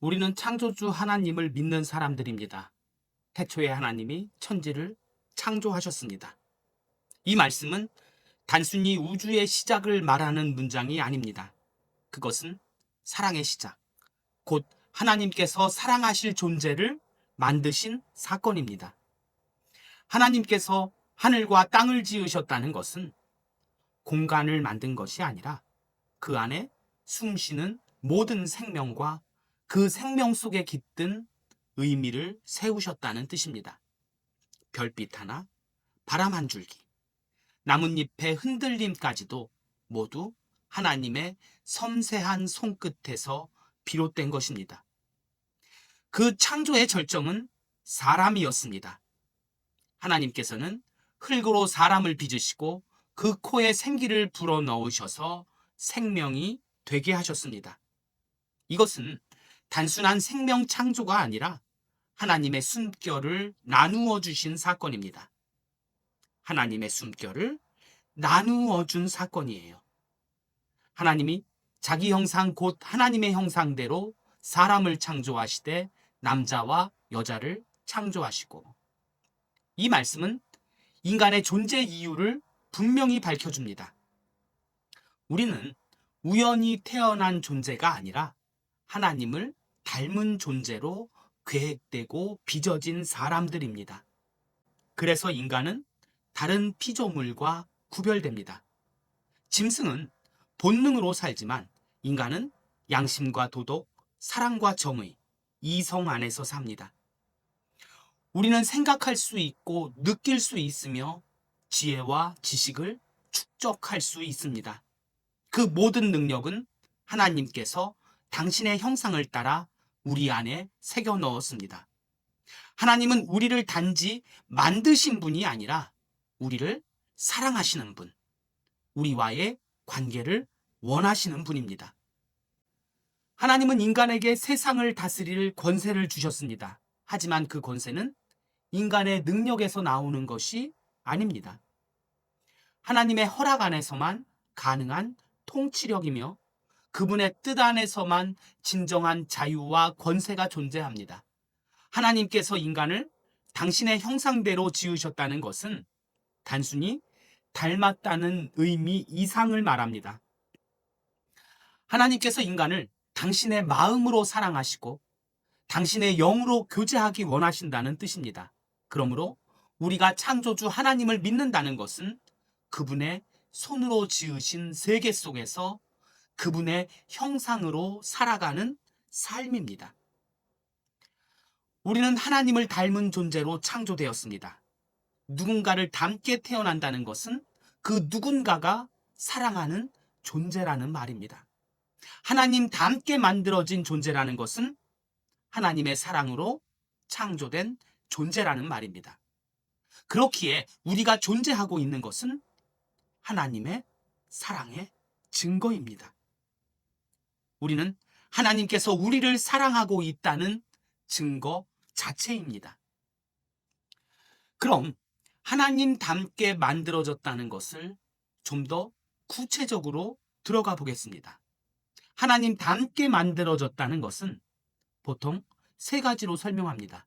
우리는 창조주 하나님을 믿는 사람들입니다. 태초에 하나님이 천지를 창조하셨습니다. 이 말씀은 단순히 우주의 시작을 말하는 문장이 아닙니다. 그것은 사랑의 시작, 곧 하나님께서 사랑하실 존재를 만드신 사건입니다. 하나님께서 하늘과 땅을 지으셨다는 것은 공간을 만든 것이 아니라 그 안에 숨쉬는 모든 생명과 그 생명 속에 깃든 의미를 세우셨다는 뜻입니다. 별빛 하나, 바람 한 줄기, 나뭇잎의 흔들림까지도 모두 하나님의 섬세한 손끝에서 비롯된 것입니다. 그 창조의 절정은 사람이었습니다. 하나님께서는 흙으로 사람을 빚으시고 그 코에 생기를 불어넣으셔서 생명이 되게 하셨습니다. 이것은 단순한 생명 창조가 아니라 하나님의 숨결을 나누어 주신 사건입니다. 하나님의 숨결을 나누어 준 사건이에요. 하나님이 자기 형상 곧 하나님의 형상대로 사람을 창조하시되 남자와 여자를 창조하시고, 이 말씀은 인간의 존재 이유를 분명히 밝혀줍니다. 우리는 우연히 태어난 존재가 아니라 하나님을 닮은 존재로 계획되고 빚어진 사람들입니다. 그래서 인간은 다른 피조물과 구별됩니다. 짐승은 본능으로 살지만 인간은 양심과 도덕, 사랑과 정의, 이성 안에서 삽니다. 우리는 생각할 수 있고 느낄 수 있으며 지혜와 지식을 축적할 수 있습니다. 그 모든 능력은 하나님께서 당신의 형상을 따라 우리 안에 새겨 넣었습니다. 하나님은 우리를 단지 만드신 분이 아니라 우리를 사랑하시는 분, 우리와의 관계를 원하시는 분입니다. 하나님은 인간에게 세상을 다스릴 권세를 주셨습니다. 하지만 그 권세는 인간의 능력에서 나오는 것이 아닙니다. 하나님의 허락 안에서만 가능한 통치력이며 그분의 뜻 안에서만 진정한 자유와 권세가 존재합니다. 하나님께서 인간을 당신의 형상대로 지으셨다는 것은 단순히 닮았다는 의미 이상을 말합니다. 하나님께서 인간을 당신의 마음으로 사랑하시고 당신의 영으로 교제하기 원하신다는 뜻입니다. 그러므로 우리가 창조주 하나님을 믿는다는 것은 그분의 손으로 지으신 세계 속에서 그분의 형상으로 살아가는 삶입니다. 우리는 하나님을 닮은 존재로 창조되었습니다. 누군가를 닮게 태어난다는 것은 그 누군가가 사랑하는 존재라는 말입니다. 하나님 닮게 만들어진 존재라는 것은 하나님의 사랑으로 창조된 존재라는 말입니다. 그렇기에 우리가 존재하고 있는 것은 하나님의 사랑의 증거입니다. 우리는 하나님께서 우리를 사랑하고 있다는 증거 자체입니다. 그럼 하나님 닮게 만들어졌다는 것을 좀 더 구체적으로 들어가 보겠습니다. 하나님 닮게 만들어졌다는 것은 보통 세 가지로 설명합니다.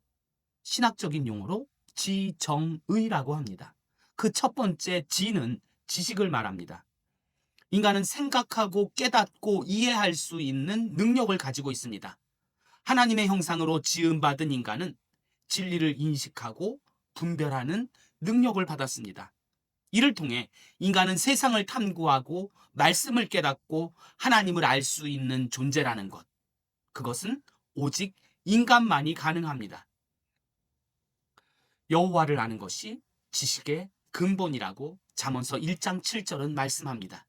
신학적인 용어로 지정의라고 합니다. 그 첫 번째 지는 지식을 말합니다. 인간은 생각하고 깨닫고 이해할 수 있는 능력을 가지고 있습니다. 하나님의 형상으로 지음받은 인간은 진리를 인식하고 분별하는 능력을 받았습니다. 이를 통해 인간은 세상을 탐구하고 말씀을 깨닫고 하나님을 알 수 있는 존재라는 것. 그것은 오직 인간만이 가능합니다. 여호와를 아는 것이 지식의 근본이라고 잠언서 1장 7절은 말씀합니다.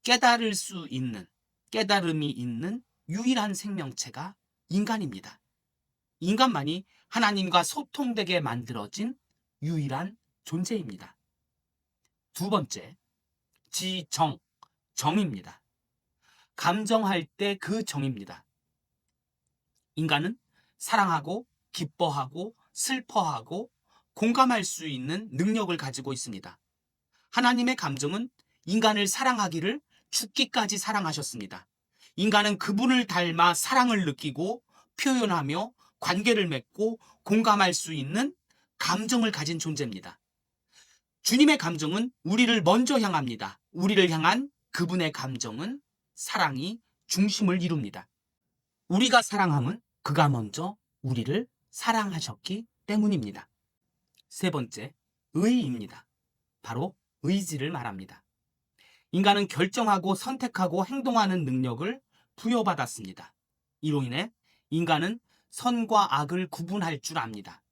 깨달을 수 있는, 깨달음이 있는 유일한 생명체가 인간입니다. 인간만이 하나님과 소통되게 만들어진 유일한 존재입니다. 두 번째, 지정, 정입니다. 감정할 때 그 정입니다. 인간은 사랑하고 기뻐하고 슬퍼하고 공감할 수 있는 능력을 가지고 있습니다. 하나님의 감정은 인간을 사랑하기를 죽기까지 사랑하셨습니다. 인간은 그분을 닮아 사랑을 느끼고 표현하며 관계를 맺고 공감할 수 있는 감정을 가진 존재입니다. 주님의 감정은 우리를 먼저 향합니다. 우리를 향한 그분의 감정은 사랑이 중심을 이룹니다. 우리가 사랑함은 그가 먼저 우리를 사랑하셨기 때문입니다. 세 번째, 의입니다. 바로 의지를 말합니다. 인간은 결정하고 선택하고 행동하는 능력을 부여받았습니다. 이로 인해 인간은 선과 악을 구분할 줄 압니다.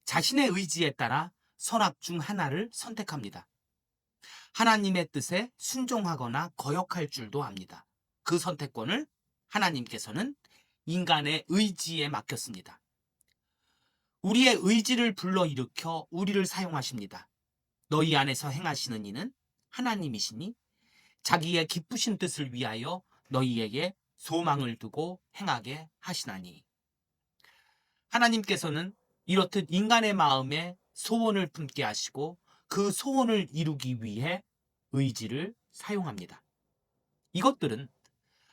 자신의 의지에 따라 선악 중 하나를 선택합니다. 하나님의 뜻에 순종하거나 거역할 줄도 압니다. 그 선택권을 하나님께서는 인간의 의지에 맡겼습니다. 우리의 의지를 불러일으켜 우리를 사용하십니다. 너희 안에서 행하시는 이는 하나님이시니 자기의 기쁘신 뜻을 위하여 너희에게 소망을 두고 행하게 하시나니. 하나님께서는 이렇듯 인간의 마음에 소원을 품게 하시고 그 소원을 이루기 위해 의지를 사용합니다. 이것들은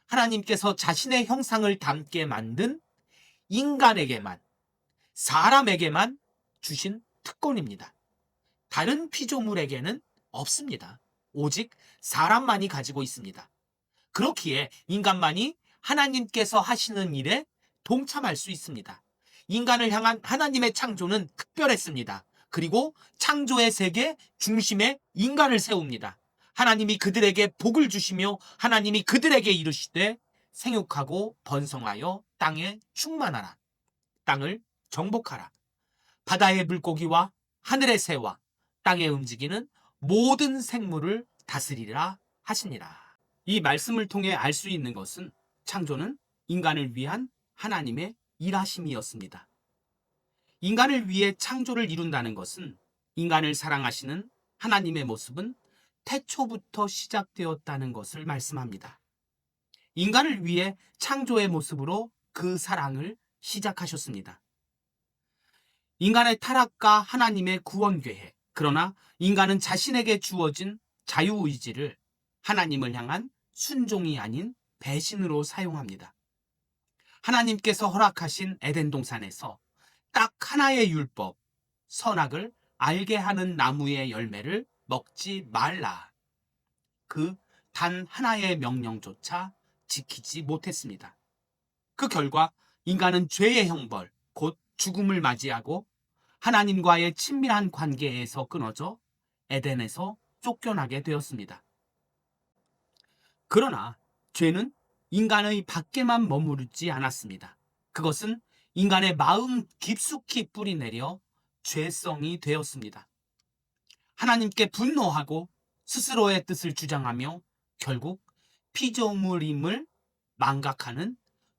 하나님께서 자신의 형상을 담게 만든 인간에게만, 사람에게만 주신 특권입니다. 다른 피조물에게는 없습니다. 오직 사람만이 가지고 있습니다. 그렇기에 인간만이 하나님께서 하시는 일에 동참할 수 있습니다. 인간을 향한 하나님의 창조는 특별했습니다. 그리고 창조의 세계 중심에 인간을 세웁니다. 하나님이 그들에게 복을 주시며 하나님이 그들에게 이르시되 생육하고 번성하여 땅에 충만하라. 땅을 정복하라. 바다의 물고기와 하늘의 새와 땅에 움직이는 모든 생물을 다스리라 하시니라. 이 말씀을 통해 알 수 있는 것은 창조는 인간을 위한 하나님의 일하심이었습니다. 인간을 위해 창조를 이룬다는 것은 인간을 사랑하시는 하나님의 모습은 태초부터 시작되었다는 것을 말씀합니다. 인간을 위해 창조의 모습으로 그 사랑을 시작하셨습니다. 인간의 타락과 하나님의 구원 계획, 그러나 인간은 자신에게 주어진 자유의지를 하나님을 향한 순종이 아닌 배신으로 사용합니다. 하나님께서 허락하신 에덴 동산에서 딱 하나의 율법, 선악을 알게 하는 나무의 열매를 먹지 말라. 그 단 하나의 명령조차 지키지 못했습니다. 그 결과 인간은 죄의 형벌, 곧 죽음을 맞이하고 하나님과의 친밀한 관계에서 끊어져 에덴에서 쫓겨나게 되었습니다. 그러나 죄는 인간의 밖에만 머무르지 않았습니다. 그것은 인간의 마음 깊숙이 뿌리내려 죄성이 되었습니다. 하나님께 분노하고 스스로의 뜻을 주장하며 결국 피조물임을 망각하는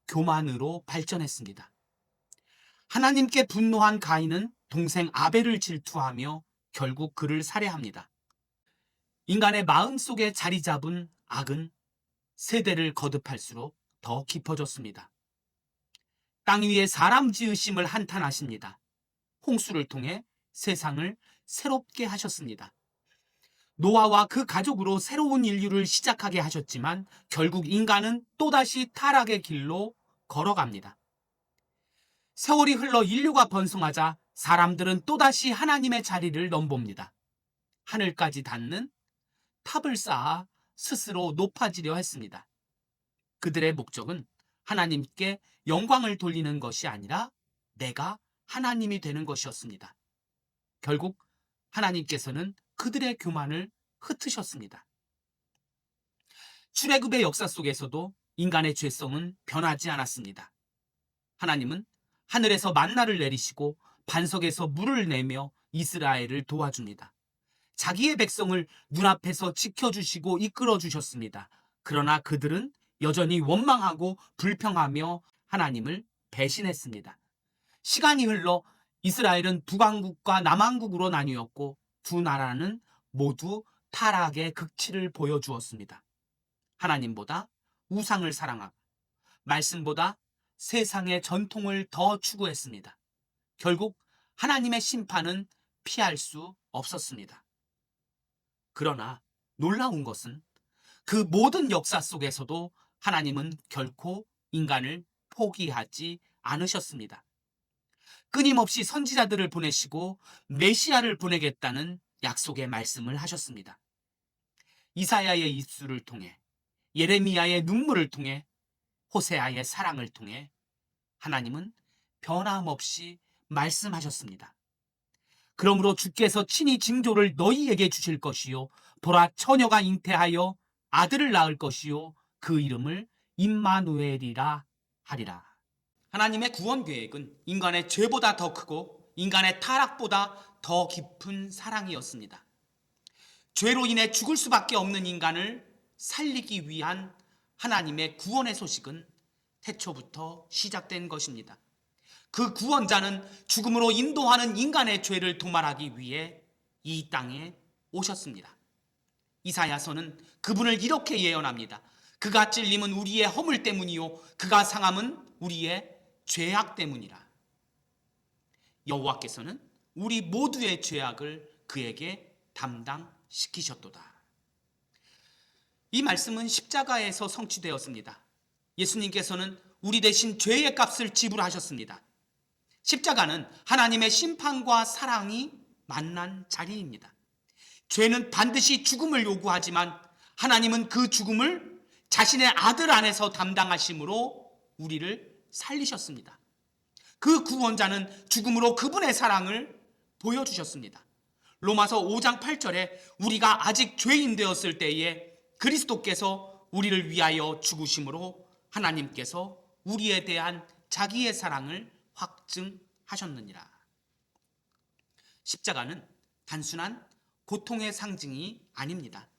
교만으로 발전했습니다. 하나님께 분노한 가인은 동생 아벨을 질투하며 결국 그를 살해합니다. 인간의 마음속에 자리 잡은 악은 세대를 거듭할수록 더 깊어졌습니다. 땅 위에 사람 지으심을 한탄하십니다. 홍수를 통해 세상을 새롭게 하셨습니다. 노아와 그 가족으로 새로운 인류를 시작하게 하셨지만 결국 인간은 또다시 타락의 길로 걸어갑니다. 세월이 흘러 인류가 번성하자 사람들은 또다시 하나님의 자리를 넘봅니다. 하늘까지 닿는 탑을 쌓아 스스로 높아지려 했습니다. 그들의 목적은 하나님께 영광을 돌리는 것이 아니라 내가 하나님이 되는 것이었습니다. 결국 하나님께서는 그들의 교만을 흩으셨습니다. 출애굽의 역사 속에서도 인간의 죄성은 변하지 않았습니다. 하나님은 하늘에서 만나를 내리시고 반석에서 물을 내며 이스라엘을 도와줍니다. 자기의 백성을 눈앞에서 지켜주시고 이끌어주셨습니다. 그러나 그들은 여전히 원망하고 불평하며 하나님을 배신했습니다. 시간이 흘러 이스라엘은 북왕국과 남왕국으로 나뉘었고 두 나라는 모두 타락의 극치를 보여주었습니다. 하나님보다 우상을 사랑하고 말씀보다 세상의 전통을 더 추구했습니다. 결국 하나님의 심판은 피할 수 없었습니다. 그러나 놀라운 것은 그 모든 역사 속에서도 하나님은 결코 인간을 포기하지 않으셨습니다. 끊임없이 선지자들을 보내시고 메시아를 보내겠다는 약속의 말씀을 하셨습니다. 이사야의 입술을 통해, 예레미야의 눈물을 통해, 호세아의 사랑을 통해 하나님은 변함없이 말씀하셨습니다. 그러므로 주께서 친히 징조를 너희에게 주실 것이요 보라 처녀가 잉태하여 아들을 낳을 것이요 그 이름을 임마누엘이라 하리라. 하나님의 구원 계획은 인간의 죄보다 더 크고 인간의 타락보다 더 깊은 사랑이었습니다. 죄로 인해 죽을 수밖에 없는 인간을 살리기 위한 하나님의 구원의 소식은 태초부터 시작된 것입니다. 그 구원자는 죽음으로 인도하는 인간의 죄를 도말하기 위해 이 땅에 오셨습니다. 이사야서는 그분을 이렇게 예언합니다. 그가 찔림은 우리의 허물 때문이요 그가 상함은 우리의 죄악 때문이라. 여호와께서는 우리 모두의 죄악을 그에게 담당시키셨도다. 이 말씀은 십자가에서 성취되었습니다. 예수님께서는 우리 대신 죄의 값을 지불하셨습니다. 십자가는 하나님의 심판과 사랑이 만난 자리입니다. 죄는 반드시 죽음을 요구하지만 하나님은 그 죽음을 자신의 아들 안에서 담당하심으로 우리를 살리셨습니다. 그 구원자는 죽음으로 그분의 사랑을 보여주셨습니다. 로마서 5장 8절에 우리가 아직 죄인 되었을 때에 그리스도께서 우리를 위하여 죽으심으로 하나님께서 우리에 대한 자기의 사랑을 확증하셨느니라. 십자가는 단순한 고통의 상징이 아닙니다.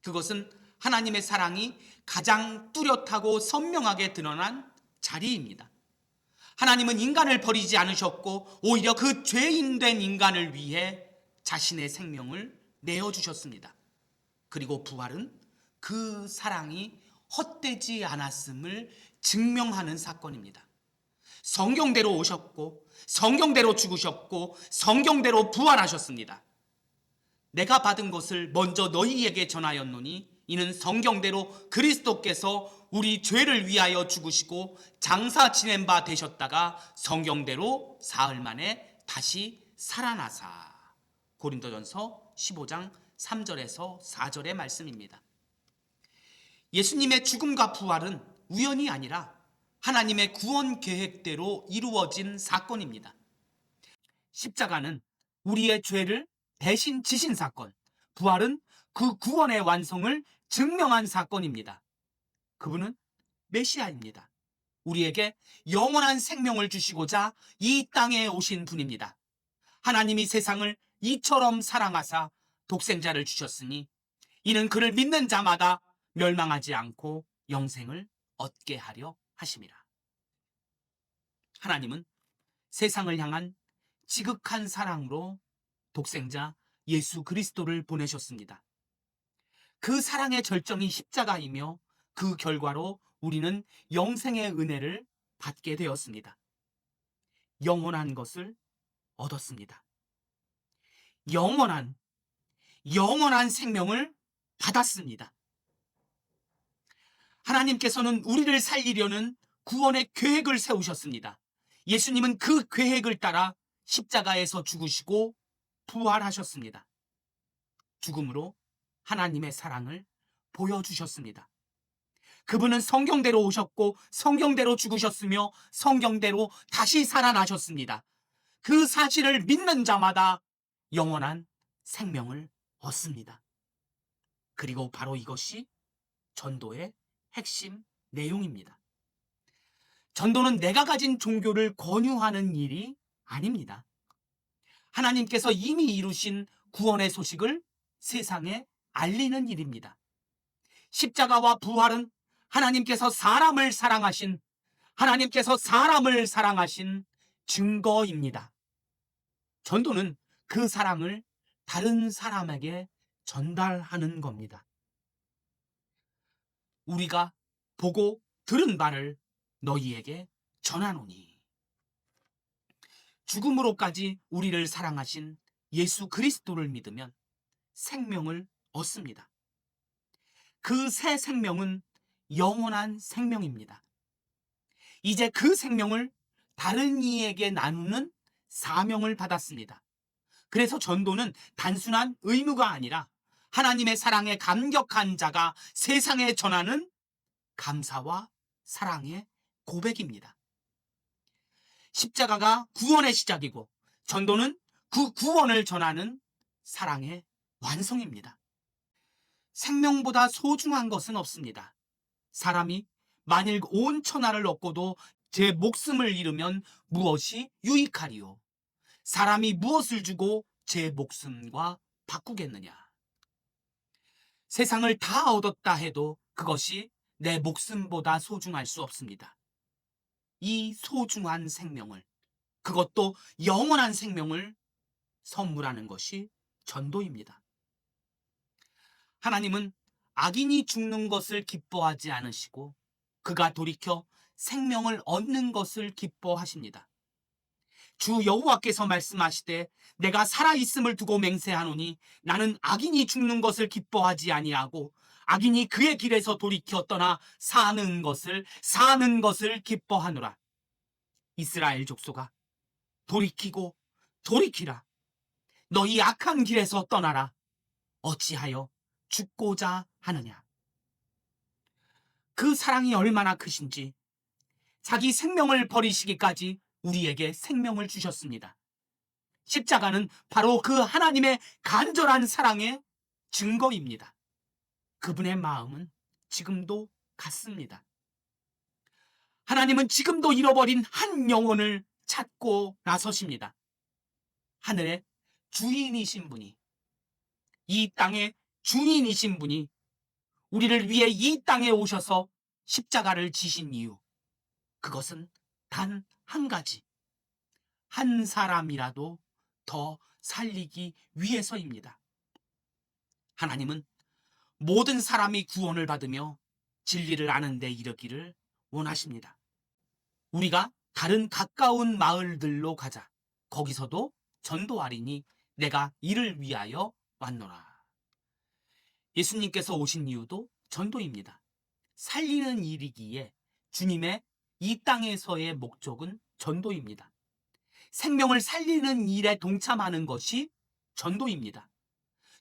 그것은 하나님의 사랑이 가장 뚜렷하고 선명하게 드러난 자리입니다. 하나님은 인간을 버리지 않으셨고 오히려 그 죄인 된 인간을 위해 자신의 생명을 내어주셨습니다. 그리고 부활은 그 사랑이 헛되지 않았음을 증명하는 사건입니다. 성경대로 오셨고 성경대로 죽으셨고 성경대로 부활하셨습니다. 내가 받은 것을 먼저 너희에게 전하였노니 이는 성경대로 그리스도께서 우리 죄를 위하여 죽으시고 장사 지낸 바 되셨다가 성경대로 사흘 만에 다시 살아나사. 고린도전서 15장 3절에서 4절의 말씀입니다. 예수님의 죽음과 부활은 우연이 아니라 하나님의 구원 계획대로 이루어진 사건입니다. 십자가는 우리의 죄를 대신 지신 사건, 부활은 그 구원의 완성을 증명한 사건입니다. 그분은 메시아입니다. 우리에게 영원한 생명을 주시고자 이 땅에 오신 분입니다. 하나님이 세상을 이처럼 사랑하사 독생자를 주셨으니 이는 그를 믿는 자마다 멸망하지 않고 영생을 얻게 하려 하심이라. 하나님은 세상을 향한 지극한 사랑으로 독생자 예수 그리스도를 보내셨습니다. 그 사랑의 절정이 십자가이며 그 결과로 우리는 영생의 은혜를 받게 되었습니다. 영원한 것을 얻었습니다. 영원한 생명을 받았습니다. 하나님께서는 우리를 살리려는 구원의 계획을 세우셨습니다. 예수님은 그 계획을 따라 십자가에서 죽으시고 부활하셨습니다. 죽음으로 하나님의 사랑을 보여주셨습니다. 그분은 성경대로 오셨고 성경대로 죽으셨으며 성경대로 다시 살아나셨습니다. 그 사실을 믿는 자마다 영원한 생명을 얻습니다. 그리고 바로 이것이 전도의 핵심 내용입니다. 전도는 내가 가진 종교를 권유하는 일이 아닙니다. 하나님께서 이미 이루신 구원의 소식을 세상에 알리는 일입니다. 십자가와 부활은 하나님께서 사람을 사랑하신 증거입니다. 전도는 그 사랑을 다른 사람에게 전달하는 겁니다. 우리가 보고 들은 바를 너희에게 전하노니. 죽음으로까지 우리를 사랑하신 예수 그리스도를 믿으면 생명을 얻습니다. 그 새 생명은 영원한 생명입니다. 이제 그 생명을 다른 이에게 나누는 사명을 받았습니다. 그래서 전도는 단순한 의무가 아니라 하나님의 사랑에 감격한 자가 세상에 전하는 감사와 사랑의 고백입니다. 십자가가 구원의 시작이고 전도는 그 구원을 전하는 사랑의 완성입니다. 생명보다 소중한 것은 없습니다. 사람이 만일 온 천하를 얻고도 제 목숨을 잃으면 무엇이 유익하리요? 사람이 무엇을 주고 제 목숨과 바꾸겠느냐? 세상을 다 얻었다 해도 그것이 내 목숨보다 소중할 수 없습니다. 이 소중한 생명을, 그것도 영원한 생명을 선물하는 것이 전도입니다. 하나님은 악인이 죽는 것을 기뻐하지 않으시고 그가 돌이켜 생명을 얻는 것을 기뻐하십니다. 주 여호와께서 말씀하시되 내가 살아있음을 두고 맹세하노니 나는 악인이 죽는 것을 기뻐하지 아니하고 악인이 그의 길에서 돌이켜 떠나 사는 것을 기뻐하노라. 이스라엘 족속아, 돌이키고 돌이키라. 너희 악한 길에서 떠나라. 어찌하여 죽고자 하느냐. 그 사랑이 얼마나 크신지 자기 생명을 버리시기까지 우리에게 생명을 주셨습니다. 십자가는 바로 그 하나님의 간절한 사랑의 증거입니다. 그분의 마음은 지금도 같습니다. 하나님은 지금도 잃어버린 한 영혼을 찾고 나서십니다. 하늘의 주인이신 분이, 이 땅의 주인이신 분이 우리를 위해 이 땅에 오셔서 십자가를 지신 이유, 그것은 단 한 가지, 한 사람이라도 더 살리기 위해서입니다. 하나님은 모든 사람이 구원을 받으며 진리를 아는 데 이르기를 원하십니다. 우리가 다른 가까운 마을들로 가자. 거기서도 전도하리니 내가 이를 위하여 왔노라. 예수님께서 오신 이유도 전도입니다. 살리는 일이기에 주님의 이 땅에서의 목적은 전도입니다. 생명을 살리는 일에 동참하는 것이 전도입니다.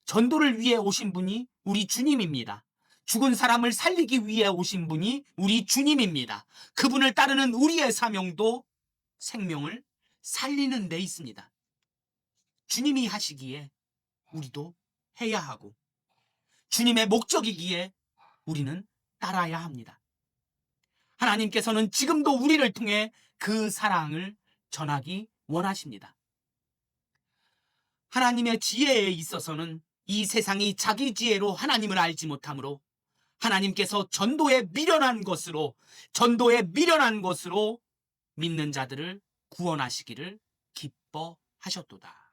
전도를 위해 오신 분이 우리 주님입니다. 죽은 사람을 살리기 위해 오신 분이 우리 주님입니다. 그분을 따르는 우리의 사명도 생명을 살리는 데 있습니다. 주님이 하시기에 우리도 해야 하고 주님의 목적이기에 우리는 따라야 합니다. 하나님께서는 지금도 우리를 통해 그 사랑을 전하기 원하십니다. 하나님의 지혜에 있어서는 이 세상이 자기 지혜로 하나님을 알지 못하므로 하나님께서 전도에 미련한 것으로 믿는 자들을 구원하시기를 기뻐하셨도다.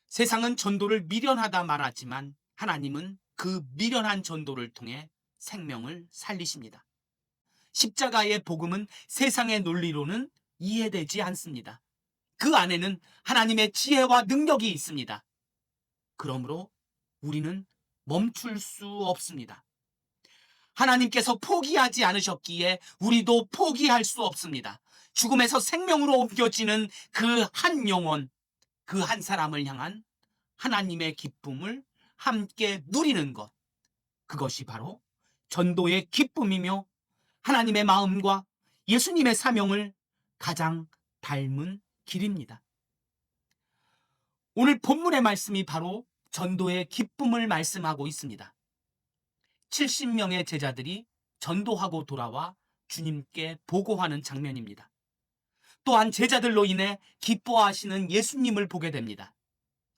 세상은 전도를 미련하다 말하지만 하나님은 그 미련한 전도를 통해 생명을 살리십니다. 십자가의 복음은 세상의 논리로는 이해되지 않습니다. 그 안에는 하나님의 지혜와 능력이 있습니다. 그러므로 우리는 멈출 수 없습니다. 하나님께서 포기하지 않으셨기에 우리도 포기할 수 없습니다. 죽음에서 생명으로 옮겨지는 그 한 영혼, 그 한 사람을 향한 하나님의 기쁨을 함께 누리는 것, 그것이 바로 전도의 기쁨이며 하나님의 마음과 예수님의 사명을 가장 닮은 길입니다. 오늘 본문의 말씀이 바로 전도의 기쁨을 말씀하고 있습니다. 70명의 제자들이 전도하고 돌아와 주님께 보고하는 장면입니다. 또한 제자들로 인해 기뻐하시는 예수님을 보게 됩니다.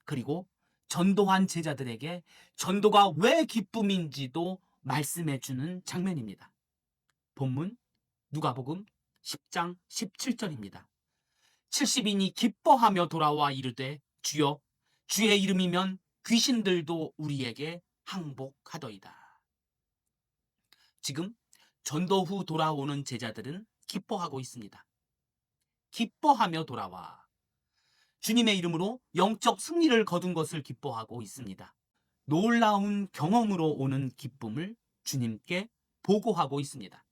그리고 전도한 제자들에게 전도가 왜 기쁨인지도 말씀해 주는 장면입니다. 본문 누가복음 10장 17절입니다. 70인이 기뻐하며 돌아와 이르되 주여 주의 이름이면 귀신들도 우리에게 항복하더이다. 지금 전도 후 돌아오는 제자들은 기뻐하고 있습니다. 기뻐하며 돌아와 주님의 이름으로 영적 승리를 거둔 것을 기뻐하고 있습니다. 놀라운 경험으로 오는 기쁨을 주님께 보고하고 있습니다.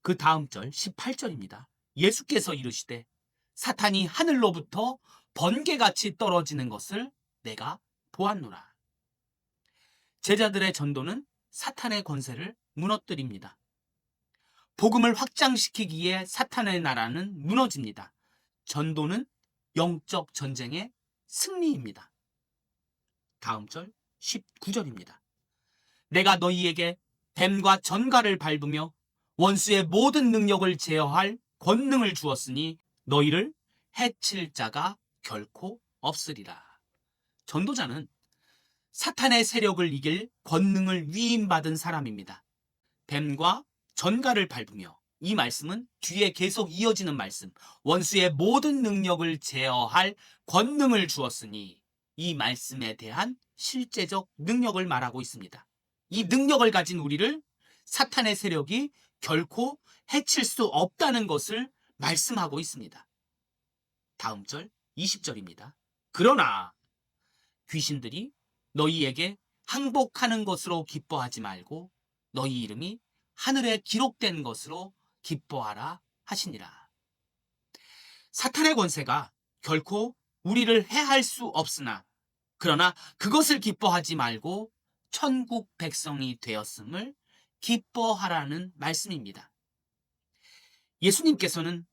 그 다음 절 18절입니다. 예수께서 이르시되 사탄이 하늘로부터 번개같이 떨어지는 것을 내가 보았노라. 제자들의 전도는 사탄의 권세를 무너뜨립니다. 복음을 확장시키기에 사탄의 나라는 무너집니다. 전도는 영적 전쟁의 승리입니다. 다음 절 19절입니다. 내가 너희에게 뱀과 전갈을 밟으며 원수의 모든 능력을 제어할 권능을 주었으니 너희를 해칠 자가 결코 없으리라. 전도자는 사탄의 세력을 이길 권능을 위임받은 사람입니다. 뱀과 전갈을 밟으며, 이 말씀은 뒤에 계속 이어지는 말씀, 원수의 모든 능력을 제어할 권능을 주었으니, 이 말씀에 대한 실제적 능력을 말하고 있습니다. 이 능력을 가진 우리를 사탄의 세력이 결코 해칠 수 없다는 것을 말씀하고 있습니다. 다음 절 20절입니다. 그러나 귀신들이 너희에게 항복하는 것으로 기뻐하지 말고 너희 이름이 하늘에 기록된 것으로 기뻐하라 하시니라. 사탄의 권세가 결코 우리를 해할 수 없으나, 그러나 그것을 기뻐하지 말고 천국 백성이 되었음을 기뻐하라는 말씀입니다. 예수님께서는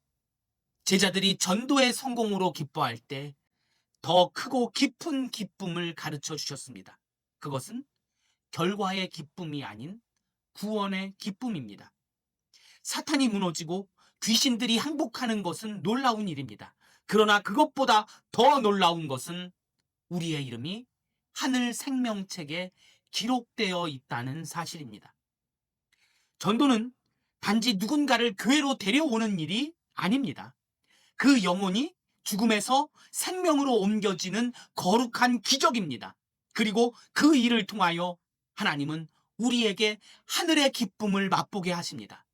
제자들이 전도의 성공으로 기뻐할 때 더 크고 깊은 기쁨을 가르쳐 주셨습니다. 그것은 결과의 기쁨이 아닌 구원의 기쁨입니다. 사탄이 무너지고 귀신들이 항복하는 것은 놀라운 일입니다. 그러나 그것보다 더 놀라운 것은 우리의 이름이 하늘 생명책에 기록되어 있다는 사실입니다. 전도는 단지 누군가를 교회로 데려오는 일이 아닙니다. 그 영혼이 죽음에서 생명으로 옮겨지는 거룩한 기적입니다. 그리고 그 일을 통하여 하나님은 우리에게 하늘의 기쁨을 맛보게 하십니다.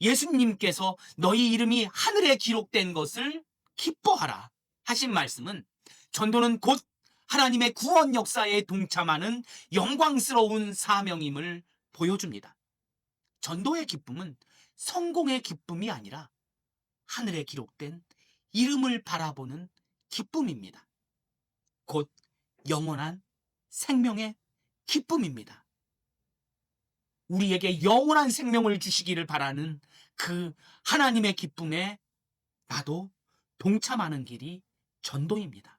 예수님께서 너희 이름이 하늘에 기록된 것을 기뻐하라 하신 말씀은, 전도는 곧 하나님의 구원 역사에 동참하는 영광스러운 사명임을 보여줍니다. 전도의 기쁨은 성공의 기쁨이 아니라 하늘에 기록된 이름을 바라보는 기쁨입니다. 곧 영원한 생명의 기쁨입니다. 우리에게 영원한 생명을 주시기를 바라는 그 하나님의 기쁨에 나도 동참하는 길이 전도입니다.